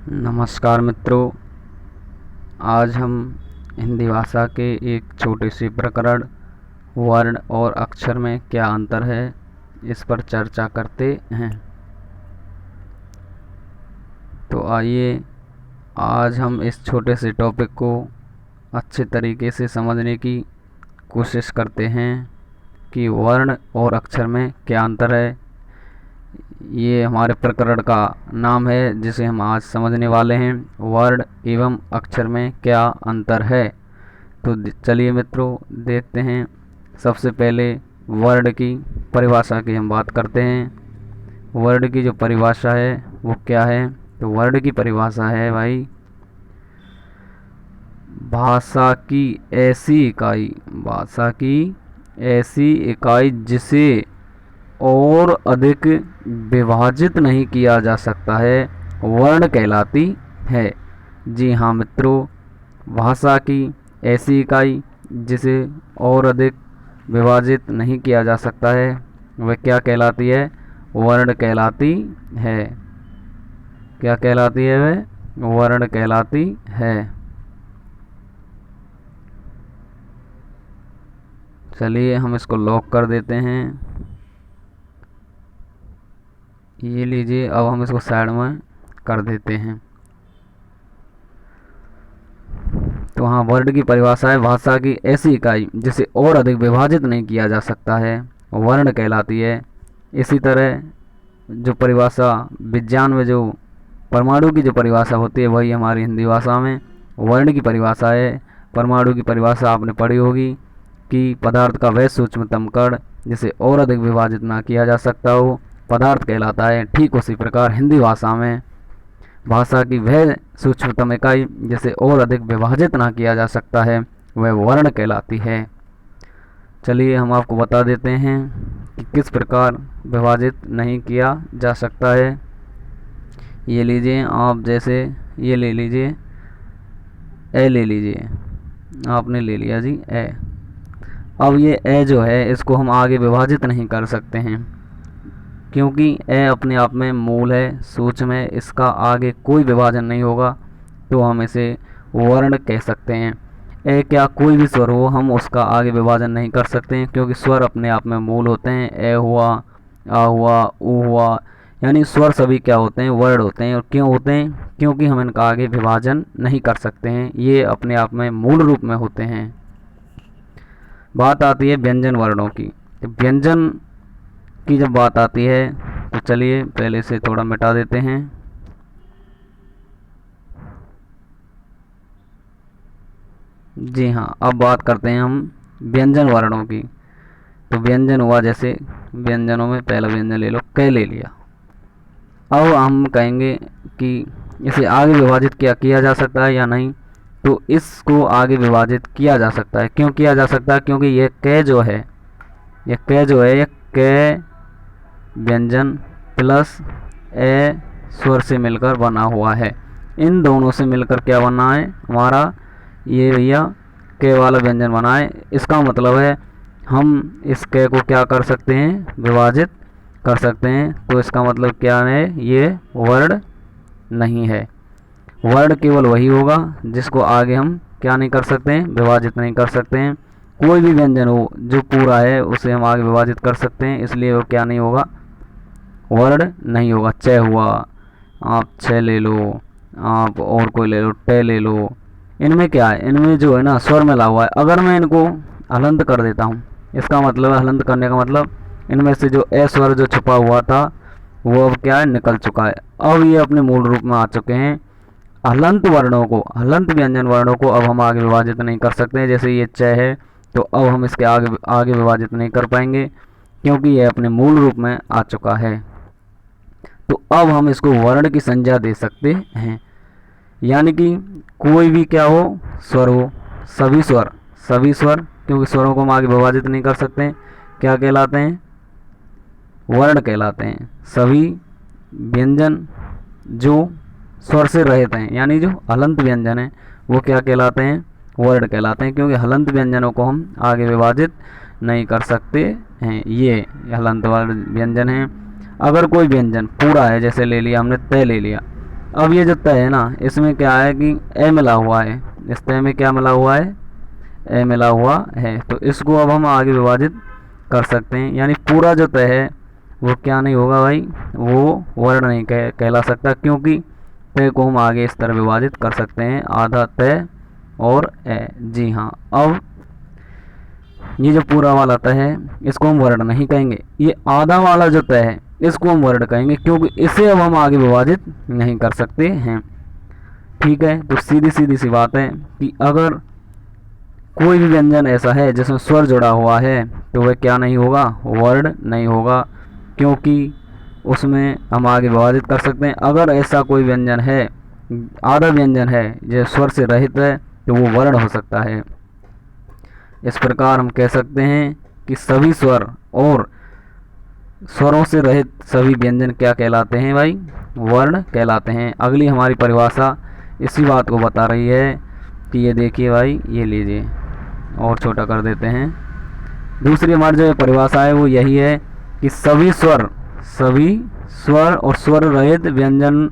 नमस्कार मित्रों, आज हम हिंदी भाषा के एक छोटे से प्रकरण वर्ण और अक्षर में क्या अंतर है इस पर चर्चा करते हैं। तो आइए आज हम इस छोटे से टॉपिक को अच्छे तरीके से समझने की कोशिश करते हैं कि वर्ण और अक्षर में क्या अंतर है। ये हमारे प्रकरण का नाम है जिसे हम आज समझने वाले हैं, वर्ण एवं अक्षर में क्या अंतर है। तो चलिए मित्रों देखते हैं। सबसे पहले वर्ण की परिभाषा की हम बात करते हैं। वर्ण की जो परिभाषा है वो क्या है, तो वर्ण की परिभाषा है भाई भाषा की ऐसी इकाई जिसे और अधिक विभाजित नहीं किया जा सकता है वर्ण कहलाती है। जी हाँ मित्रों, भाषा की ऐसी इकाई जिसे और अधिक विभाजित नहीं किया जा सकता है वह क्या कहलाती है, वर्ण कहलाती है। क्या कहलाती है वह, वर्ण कहलाती है। चलिए हम इसको लॉक कर देते हैं। ये लीजिए, अब हम इसको साइड में कर देते हैं। तो हाँ, वर्ण की परिभाषा है भाषा की ऐसी इकाई जिसे और अधिक विभाजित नहीं किया जा सकता है वर्ण कहलाती है। इसी तरह जो परिभाषा विज्ञान में जो परमाणु की जो परिभाषा होती है वही हमारी हिंदी भाषा में वर्ण की परिभाषा है। परमाणु की परिभाषा आपने पढ़ी होगी कि पदार्थ का वह सूक्ष्मतम कण जिसे और अधिक विभाजित ना किया जा सकता हो पदार्थ कहलाता है। ठीक उसी प्रकार हिंदी भाषा में भाषा की वह सूक्ष्मतम इकाई जिसे और अधिक विभाजित ना किया जा सकता है वह वर्ण कहलाती है। चलिए हम आपको बता देते हैं कि किस प्रकार विभाजित नहीं किया जा सकता है। ये लीजिए आप, जैसे ये ले लीजिए, ए ले लीजिए, आपने ले लिया जी ए। अब ये ए जो है इसको हम आगे विभाजित नहीं कर सकते हैं क्योंकि ए अपने आप में मूल है, सूक्ष्म है, इसका आगे कोई विभाजन नहीं होगा, तो हम इसे वर्ण कह सकते हैं। ए क्या कोई भी स्वर हो हम उसका आगे विभाजन नहीं कर सकते हैं क्योंकि स्वर अपने आप में मूल होते हैं। ए हुआ, आ हुआ, ऊ हुआ, यानी स्वर सभी क्या होते हैं, वर्ण होते हैं। और क्यों होते हैं, क्योंकि हम इनका आगे विभाजन नहीं कर सकते हैं, ये अपने आप में मूल रूप में होते हैं। बात आती है व्यंजन वर्णों की। व्यंजन की जब बात आती है तो चलिए पहले से थोड़ा मिटा देते हैं। जी हाँ, अब बात करते हैं हम व्यंजन वर्णों की। तो व्यंजन हुआ, जैसे व्यंजनों में पहला व्यंजन ले लो, क ले लिया। अब हम कहेंगे कि इसे आगे विभाजित किया जा सकता है या नहीं, तो इसको आगे विभाजित किया जा सकता है। क्यों किया जा सकता है, क्योंकि ये क जो है, ये क व्यंजन प्लस ए स्वर से मिलकर बना हुआ है। इन दोनों से मिलकर क्या बना है हमारा, ये भैया के वाला व्यंजन बना है। इसका मतलब है हम इस के को क्या कर सकते हैं, विभाजित कर सकते हैं। तो इसका मतलब क्या है, ये वर्ण नहीं है। वर्ण केवल वही होगा जिसको आगे हम क्या नहीं कर सकते हैं, विभाजित नहीं कर सकते हैं। कोई भी व्यंजन हो जो पूरा है उसे हम आगे विभाजित कर सकते हैं, इसलिए वो क्या नहीं होगा, वर्ण नहीं होगा। च हुआ, आप छ ले लो, आप और कोई ले लो, टे ले लो। इनमें क्या है, इनमें जो है ना स्वर मिला हुआ है। अगर मैं इनको हलंत कर देता हूँ, इसका मतलब है, हलंत करने का मतलब इनमें से जो ए स्वर जो छुपा हुआ था वो अब क्या है, निकल चुका है। अब ये अपने मूल रूप में आ चुके हैं। हलंत वर्णों को, हलंत व्यंजन वर्णों को अब हम आगे विभाजित नहीं कर सकते। जैसे ये च है तो अब हम इसके आगे विभाजित नहीं कर पाएंगे क्योंकि यह अपने मूल रूप में आ चुका है। तो अब हम इसको वर्ण की संज्ञा दे सकते हैं, यानी कि कोई भी क्या हो, स्वर हो, सभी स्वर, क्योंकि स्वरों को हम आगे विभाजित नहीं कर सकते, क्या कहलाते हैं, वर्ण कहलाते हैं। सभी व्यंजन जो स्वर से रहित हैं, यानी जो हलंत व्यंजन है वो क्या कहलाते हैं, वर्ण कहलाते हैं, क्योंकि हलंत व्यंजनों को हम आगे विभाजित नहीं कर सकते हैं। ये हलंत व्यंजन हैं। अगर कोई व्यंजन पूरा है, जैसे ले लिया हमने तय ले लिया, अब ये जो त है ना, इसमें क्या है कि ए मिला हुआ है, इस त में क्या मिला हुआ है, ए मिला हुआ है। तो इसको अब हम आगे विभाजित कर सकते हैं, यानी पूरा जो त है वो क्या नहीं होगा भाई, वो वर्ण नहीं कहला सकता, क्योंकि त को हम आगे इस तरह विभाजित कर सकते हैं, आधा त और ए। जी हाँ, अब ये जो पूरा वाला त है इसको हम वर्ण नहीं कहेंगे, ये आधा वाला जो त है इसको हम वर्ण कहेंगे, क्योंकि इसे अब हम आगे विभाजित नहीं कर सकते हैं। ठीक है, तो सीधी सीधी सी बात है कि अगर कोई भी व्यंजन ऐसा है जिसमें स्वर जुड़ा हुआ है तो वह क्या नहीं होगा, वर्ण नहीं होगा, क्योंकि उसमें हम आगे विभाजित कर सकते हैं। अगर ऐसा कोई व्यंजन है, आधा व्यंजन है जो स्वर से रहित है, तो वो वर्ण हो सकता है। इस प्रकार हम कह सकते हैं कि सभी स्वर और स्वरों से रहित सभी व्यंजन क्या कहलाते हैं भाई, वर्ण कहलाते हैं। अगली हमारी परिभाषा इसी बात को बता रही है कि ये देखिए भाई, ये लीजिए और छोटा कर देते हैं। दूसरी हमारी जो परिभाषा है वो यही है कि सभी स्वर और स्वर रहित व्यंजन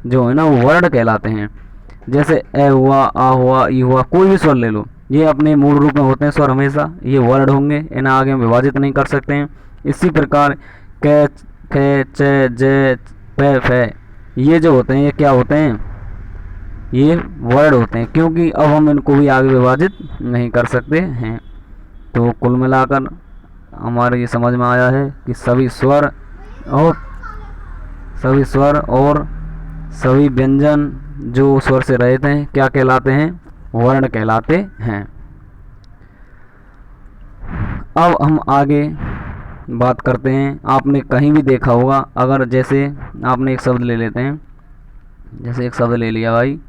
जो है ना वो वर्ण कहलाते हैं। जैसे ए हुआ, आ हुआ, ई हुआ, कोई भी स्वर ले लो, ये अपने मूल रूप में होते हैं स्वर, हमेशा ये वर्ण होंगे, इन्हें आगे हम विभाजित नहीं कर सकते हैं। इसी प्रकार क, ख, च, ज, प, फ, ये जो होते हैं ये क्या होते हैं, ये वर्ण होते हैं, क्योंकि अब हम इनको भी आगे विभाजित नहीं कर सकते हैं। तो कुल मिलाकर हमारे ये समझ में आया है कि सभी स्वर और सभी व्यंजन जो स्वर से रहित हैं क्या कहलाते हैं, वर्ण कहलाते हैं। अब हम आगे बात करते हैं। आपने कहीं भी देखा होगा, अगर जैसे आपने एक शब्द ले लेते हैं, जैसे एक शब्द ले लिया भाई,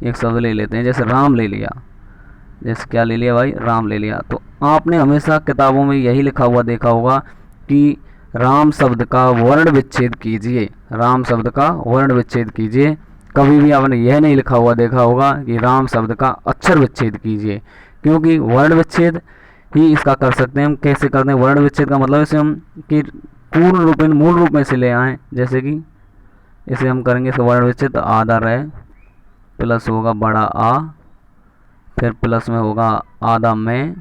एक शब्द ले लेते हैं, जैसे राम ले लिया, जैसे क्या ले लिया भाई, राम ले लिया, तो आपने हमेशा किताबों में यही लिखा हुआ देखा होगा कि राम शब्द का वर्ण विच्छेद कीजिए, राम शब्द का वर्ण विच्छेद कीजिए। कभी भी आपने यह नहीं लिखा हुआ देखा होगा कि राम शब्द का अक्षर विच्छेद कीजिए, क्योंकि वर्ण विच्छेद ही इसका कर सकते हैं हम। कैसे करते हैं वर्ण विच्छेद का मतलब, इसे हम कि पूर्ण रूप में मूल रूप में से ले आएँ, जैसे कि इसे हम करेंगे इसका वर्ण विच्छेद, तो आधा रह प्लस होगा बड़ा आ, फिर प्लस में होगा आधा में,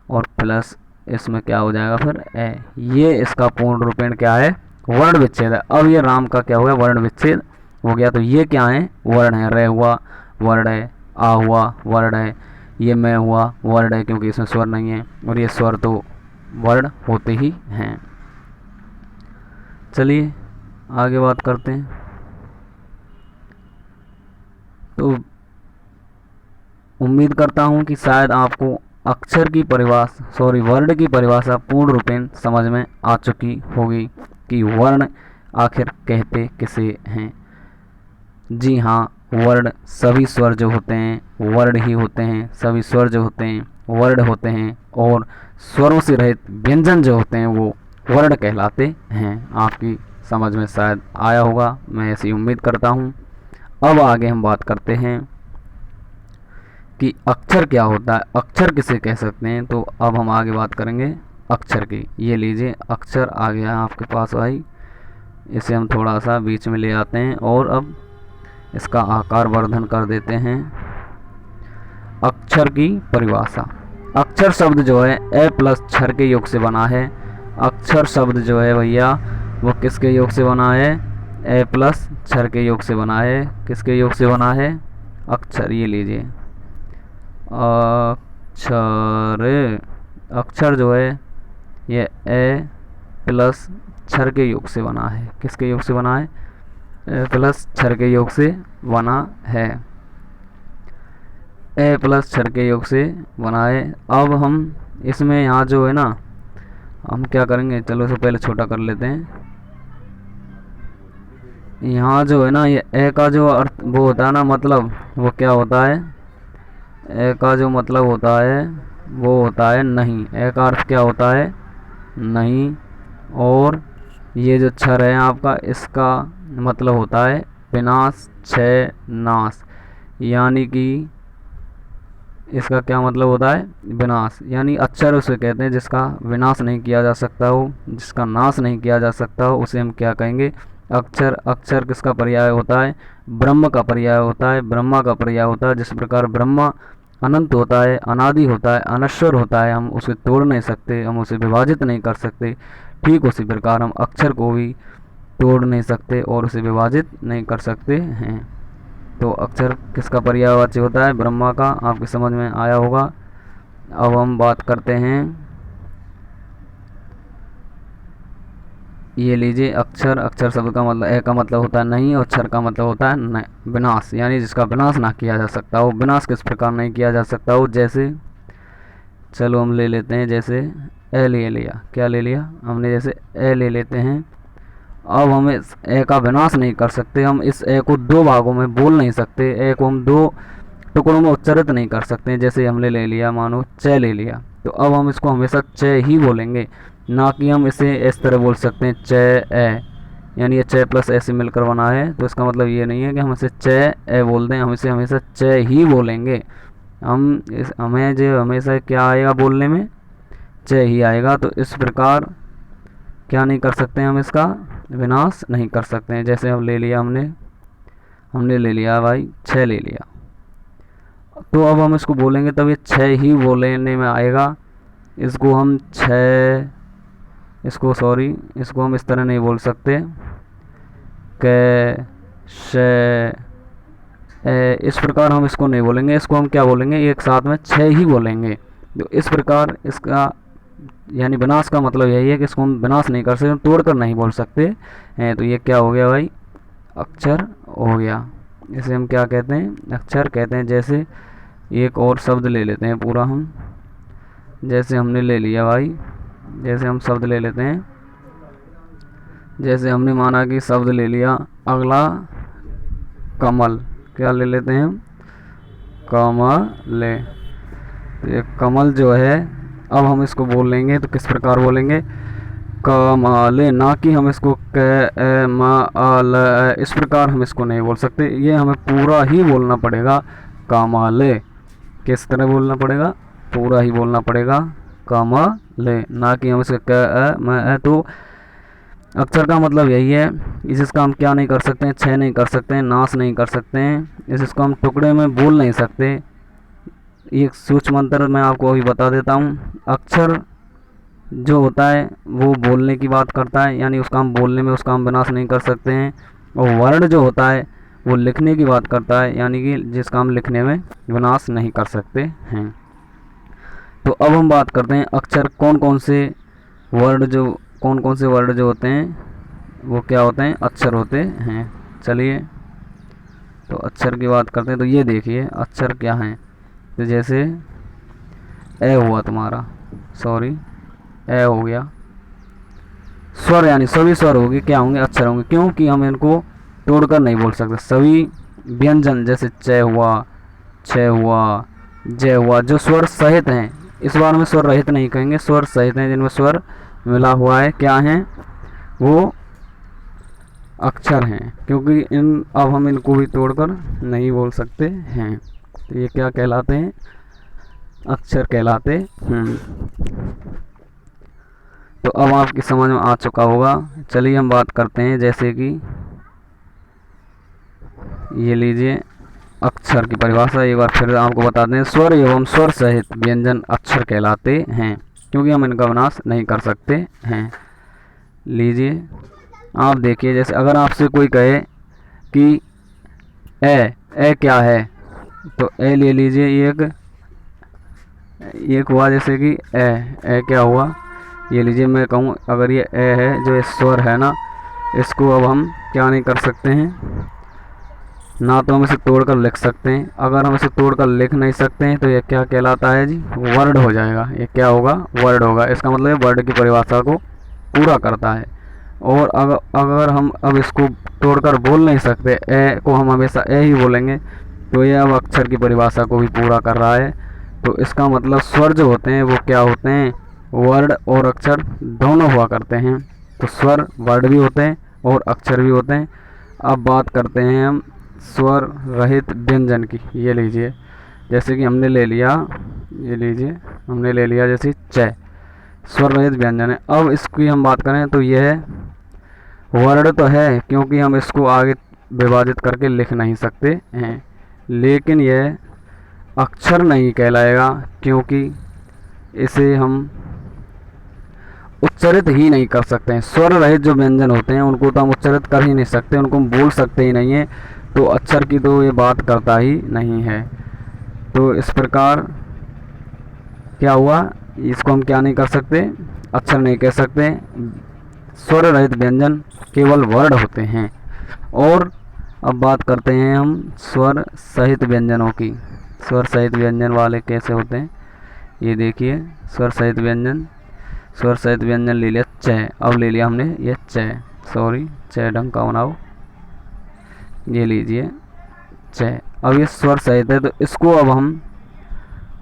और प्लस इसमें क्या हो जाएगा फिर ए। ये इसका पूर्ण रूपेण क्या है, वर्ण विच्छेद है। अब ये राम का क्या हो गया, वर्ण विच्छेद हो गया। तो ये क्या है, वर्ण है। रे हुआ वर्ण है, आ हुआ वर्ण है, ये मैं हुआ वर्ण है, क्योंकि इसमें स्वर नहीं है, और ये स्वर तो वर्ण होते ही हैं। चलिए आगे बात करते हैं। तो उम्मीद करता हूँ कि शायद आपको अक्षर की परिभाषा वर्ण की परिभाषा पूर्ण रूपेण समझ में आ चुकी होगी कि वर्ण आखिर कहते किसे हैं। जी हाँ, वर्ण सभी स्वर जो होते हैं वर्ण ही होते हैं, सभी स्वर जो होते हैं वर्ण होते हैं, और स्वरों से रहित व्यंजन जो होते हैं वो वर्ण कहलाते हैं। आपकी समझ में शायद आया होगा, मैं ऐसी उम्मीद करता हूँ। अब आगे हम बात करते हैं कि अक्षर क्या होता है, अक्षर किसे कह सकते हैं। तो अब हम आगे बात करेंगे अक्षर की। ये लीजिए अक्षर आ गया आपके पास भाई, इसे हम थोड़ा सा बीच में ले आते हैं और अब इसका आकार वर्धन कर देते हैं। अक्षर की परिभाषा, अक्षर शब्द जो है ए प्लस क्षर के योग से बना है। अक्षर शब्द जो है भैया वो किसके योग से बना है, ए प्लस क्षर के योग से बना है। किसके योग से बना है, अक्षर। ये लीजिए अक्षर, अक्षर जो है ये ए प्लस क्षर के योग से बना है। किसके योग से बना है, ए प्लस क्षर के योग से बना है। ए प्लस क्षर के योग से बना है। अब हम इसमें यहाँ जो है ना, हम क्या करेंगे, चलो इसे पहले छोटा कर लेते हैं। यहाँ जो है ना ये ए का जो अर्थ वो होता है ना, मतलब वो क्या होता है, ए का जो मतलब होता है वो होता है नहीं। ए का अर्थ क्या होता है, नहीं। और ये जो क्षर है आपका, इसका मतलब होता है विनाश, क्षय, नाश। यानी कि इसका क्या मतलब होता है, विनाश। यानी अक्षर उसे कहते हैं जिसका विनाश नहीं किया जा सकता हो, जिसका नाश नहीं किया जा सकता हो, उसे हम क्या कहेंगे, अक्षर, अक्षर किसका पर्याय होता है? ब्रह्म का पर्याय होता है, ब्रह्मा का पर्याय होता है। जिस प्रकार ब्रह्मा अनंत होता है, अनादि होता है, अनश्वर होता है, हम उसे तोड़ नहीं सकते, हम उसे विभाजित नहीं कर सकते, ठीक उसी प्रकार हम अक्षर को भी तोड़ नहीं सकते और उसे विभाजित नहीं कर सकते हैं। तो अक्षर किसका पर्यायवाची होता है? ब्रह्मा का। आपकी समझ में आया होगा। अब हम बात करते हैं, ये लीजिए अक्षर, अक्षर शब्द का मतलब ए का मतलब होता है नहीं और क्षर का मतलब होता है विनाश, यानी जिसका विनाश ना किया जा सकता हो। विनाश किस प्रकार नहीं किया जा सकता हो? जैसे चलो हम ले लेते हैं, जैसे ए ले लिया, क्या ले लिया हमने? जैसे ए ले लेते हैं। अब हम इस ए का विनाश नहीं कर सकते, हम इस ए को दो भागों में बोल नहीं सकते, ए को हम दो टुकड़ों में उच्चारित नहीं कर सकते। जैसे हमने ले लिया, मानो च ले लिया, तो अब हम इसको हमेशा च ही बोलेंगे, ना कि हम इसे इस तरह बोल सकते हैं च ए, यानी ये च प्लस ए से मिलकर बना है। तो इसका मतलब ये नहीं है कि हम इसे च ए बोल दें, हम इसे हमेशा च ही बोलेंगे। हमें जो हमेशा क्या आएगा बोलने में? च ही आएगा। तो इस प्रकार क्या नहीं कर सकते, हम इसका विनाश नहीं कर सकते हैं। जैसे अब ले लिया हमने ले लिया भाई छः ले लिया, तो अब हम इसको बोलेंगे तब ये छः ही बोलने में आएगा। इसको हम इसको हम इस तरह नहीं बोल सकते इस प्रकार हम इसको नहीं बोलेंगे। इसको हम क्या बोलेंगे? एक साथ में छः ही बोलेंगे। तो इस प्रकार इसका यानी विनाश का मतलब यही है कि इसको हम विनाश नहीं कर सकते, तोड़ कर नहीं बोल सकते हैं। तो ये क्या हो गया भाई? अक्षर हो गया। इसे हम क्या कहते हैं? अक्षर कहते हैं। जैसे एक और शब्द ले लेते हैं पूरा हम, जैसे हमने ले लिया भाई, जैसे हम शब्द ले लेते हैं, जैसे हमने माना कि शब्द ले लिया अगला कमल, क्या ले लेते हैं हम? कमल। तो ये कमल जो है, अब हम इसको बोलेंगे तो किस प्रकार बोलेंगे? कमाले, ना कि हम इसको इस प्रकार हम इसको नहीं बोल सकते। ये हमें पूरा ही बोलना पड़ेगा कमाले। किस तरह बोलना पड़ेगा? पूरा ही बोलना पड़ेगा कमाले, ना कि हम इसे तो अक्षर का मतलब यही है, जिसका हम क्या नहीं कर सकते हैं? क्षय नहीं कर सकते हैं, नाश नहीं कर सकते हैं, जिसको हम टुकड़े में बोल नहीं सकते। एक सूक्ष्म मंत्र मैं आपको अभी बता देता हूँ। अक्षर जो होता है वो बोलने की बात करता है, यानी उसका हम बोलने में उसका हम विनाश नहीं कर सकते हैं। और वर्ण जो होता है वो लिखने की बात करता है, यानी कि जिसका हम लिखने में विनाश नहीं कर सकते हैं। तो अब हम बात करते हैं अक्षर कौन कौन से वर्ड जो होते हैं वो क्या होते हैं? अक्षर होते हैं। चलिए तो अक्षर की बात करते हैं। तो ये देखिए अक्षर क्या हैं। तो जैसे ए हुआ तुम्हारा, ए हो गया। स्वर यानी सभी स्वर होंगे, क्या होंगे? अक्षर होंगे, क्योंकि हम इनको तोड़कर नहीं बोल सकते। सभी व्यंजन जैसे च हुआ, छ हुआ, जय हुआ, जो स्वर सहित हैं, इस बार में स्वर रहित नहीं कहेंगे, स्वर सहित हैं, जिनमें स्वर मिला हुआ है, क्या हैं? वो अक्षर हैं, क्योंकि अब हम इनको भी तोड़कर नहीं बोल सकते हैं। तो ये क्या कहलाते हैं? अक्षर कहलाते हैं। तो अब आपकी समझ में आ चुका होगा। चलिए हम बात करते हैं, जैसे कि ये लीजिए अक्षर की परिभाषा एक बार फिर आपको बता दें। स्वर एवं स्वर सहित व्यंजन अक्षर कहलाते हैं, क्योंकि हम इनका विनाश नहीं कर सकते हैं। लीजिए आप देखिए, जैसे अगर आपसे कोई कहे कि ए क्या है, तो ए ले लीजिए, एक हुआ, जैसे कि ए क्या हुआ? ये लीजिए मैं कहूँ अगर ये ए है, जो स्वर है ना, इसको अब हम क्या नहीं कर सकते हैं? ना तो हम इसे तोड़कर लिख सकते हैं। अगर हम इसे तोड़कर लिख नहीं सकते हैं तो ये क्या कहलाता है जी? वर्ड हो जाएगा। ये क्या होगा? वर्ड होगा। इसका मतलब ये वर्ड की परिभाषा को पूरा करता है। और अगर हम अब इसको तोड़कर बोल नहीं सकते, ए को हम हमेशा ए ही बोलेंगे, तो ये अब अक्षर की परिभाषा को भी पूरा कर रहा है। तो इसका मतलब स्वर जो होते हैं वो क्या होते हैं? वर्ड और अक्षर दोनों हुआ करते हैं। तो स्वर वर्ड भी होते हैं और अक्षर भी होते हैं। अब बात करते हैं हम स्वर रहित व्यंजन की। ये लीजिए, जैसे कि हमने ले लिया, ये लीजिए हमने ले लिया जैसे च, स्वर रहित व्यंजन है। अब इसकी हम बात करें तो यह है वर्ण तो है क्योंकि हम इसको आगे विभाजित करके लिख नहीं सकते हैं, लेकिन यह अक्षर नहीं कहलाएगा क्योंकि इसे हम उच्चरित ही नहीं कर सकते हैं। स्वर रहित जो व्यंजन होते हैं उनको तो हम उच्चरित कर ही नहीं सकते, उनको हम बोल सकते ही नहीं हैं, तो अक्षर की तो ये बात करता ही नहीं है। तो इस प्रकार क्या हुआ, इसको हम क्या नहीं कर सकते, अक्षर नहीं कह सकते। स्वर रहित व्यंजन केवल वर्ण होते हैं। और अब बात करते हैं हम स्वर सहित व्यंजनों की। स्वर सहित व्यंजन वाले कैसे होते हैं, ये देखिए। स्वर सहित व्यंजन, स्वर सहित व्यंजन ले लिया च, अब ले लिया हमने ये च, सॉरी च ढंग का बनाओ, ये लीजिए च। अब ये स्वर सहित है तो इसको अब हम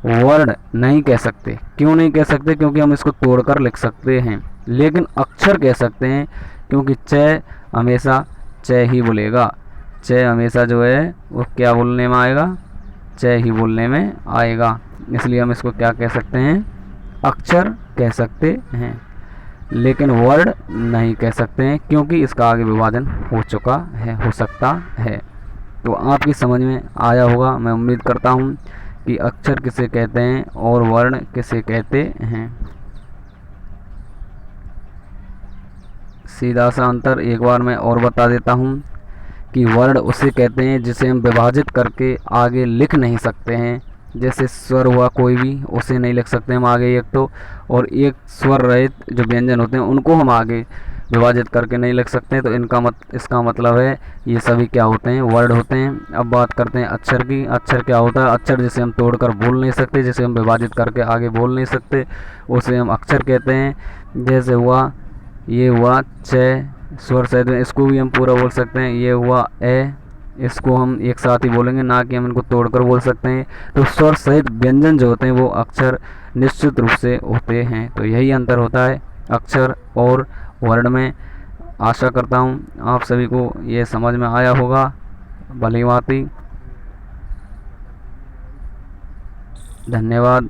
वर्ण नहीं कह सकते। क्यों नहीं कह सकते, क्योंकि हम इसको तोड़कर लिख सकते हैं, लेकिन अक्षर कह सकते हैं क्योंकि च हमेशा च ही बोलेगा। च हमेशा जो है वो क्या बोलने में आएगा, च ही बोलने में आएगा, इसलिए हम इसको क्या कह सकते हैं, अक्षर कह सकते हैं, लेकिन वर्ण नहीं कह सकते हैं क्योंकि इसका आगे विभाजन हो चुका है, हो सकता है। तो आपकी समझ में आया होगा, मैं उम्मीद करता हूँ कि अक्षर किसे कहते हैं और वर्ण किसे कहते हैं। सीधा सा अंतर एक बार मैं और बता देता हूँ कि वर्ण उसे कहते हैं जिसे हम विभाजित करके आगे लिख नहीं सकते हैं। जैसे स्वर हुआ कोई भी, उसे नहीं लिख सकते हम आगे एक तो, और एक स्वर रहित जो व्यंजन होते हैं उनको हम आगे विभाजित करके नहीं लिख सकते। तो इसका मतलब है ये सभी क्या होते हैं, वर्ड होते हैं। अब बात करते हैं अक्षर की। अक्षर क्या होता है, अक्षर जिसे हम तोड़कर बोल नहीं सकते, जिसे हम विभाजित करके आगे बोल नहीं सकते, उसे हम अक्षर कहते हैं। जैसे हुआ, ये हुआ च स्वर सहित, इसको भी हम पूरा बोल सकते हैं। ये हुआ ए, इसको हम एक साथ ही बोलेंगे, ना कि हम इनको तोड़कर बोल सकते हैं। तो स्वर सहित व्यंजन जो होते हैं वो अक्षर निश्चित रूप से होते हैं। तो यही अंतर होता है अक्षर और वर्ण में। आशा करता हूँ आप सभी को ये समझ में आया होगा। भली भांति, धन्यवाद।